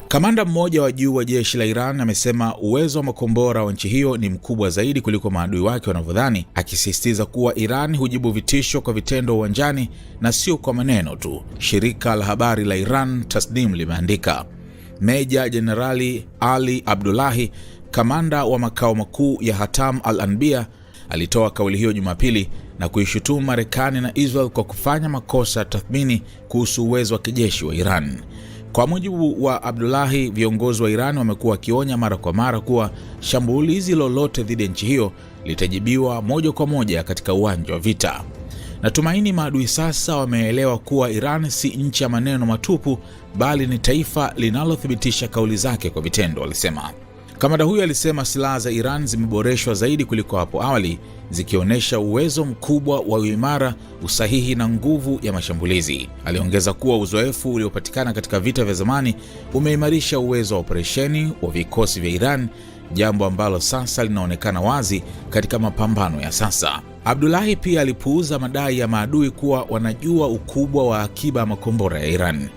Kamanda mmoja wa juu wa jeshi la Iran amesema uwezo wa makombora wa nchi hiyo ni mkubwa zaidi kuliko maadui wake wanavyodhani, akisisitiza kuwa Iran hujibu vitisho kwa vitendo uwanjani na sio kwa maneno tu. Shirika la habari la Iran Tasnim limeandika. Meja Jenerali Ali Abdullahi, kamanda wa makao makuu ya Hatam al-Anbiya, alitoa kauli hiyo Jumapili na kuishutumu Marekani na Israel kwa kufanya makosa tathmini kuhusu uwezo wa kijeshi wa Iran. Kwa mujibu wa Abdullahi, viongozi wa Iran wamekuwa wakionya mara kwa mara kuwa shambulizi lolote dhidi ya nchi hiyo litajibiwa moja kwa moja katika uwanja wa vita. Natumaini maadui sasa wameelewa kuwa Iran si nchi ya maneno matupu, bali ni taifa linalothibitisha kauli zake kwa vitendo, alisema. Kamanda huyo alisema silaha za Iran zimeboreshwa zaidi kuliko hapo awali, zikionyesha uwezo mkubwa wa uimara, usahihi na nguvu ya mashambulizi. Aliongeza kuwa uzoefu uliopatikana katika vita vya zamani umeimarisha uwezo wa operesheni wa vikosi vya Iran, jambo ambalo sasa linaonekana wazi katika mapambano ya sasa. Abdullahi pia alipuuza madai ya maadui kuwa wanajua ukubwa wa akiba ya makombora ya Iran.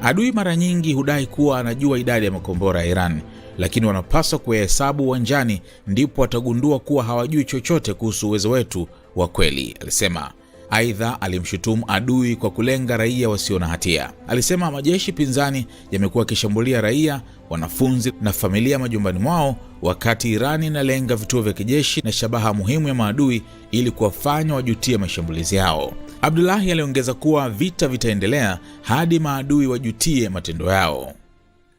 Adui mara nyingi hudai kuwa anajua idadi ya makombora ya Iran, lakini wanapaswa kuyahesabu uwanjani, ndipo watagundua kuwa hawajui chochote kuhusu uwezo wetu wa kweli, alisema. Aidha, alimshutumu adui kwa kulenga raia wasio na hatia. Alisema majeshi pinzani yamekuwa yakishambulia raia, wanafunzi na familia majumbani mwao, wakati Irani inalenga vituo vya kijeshi na shabaha muhimu ya maadui ili kuwafanya wajutie mashambulizi yao. Abdullahi aliongeza kuwa vita vitaendelea hadi maadui wajutie matendo yao.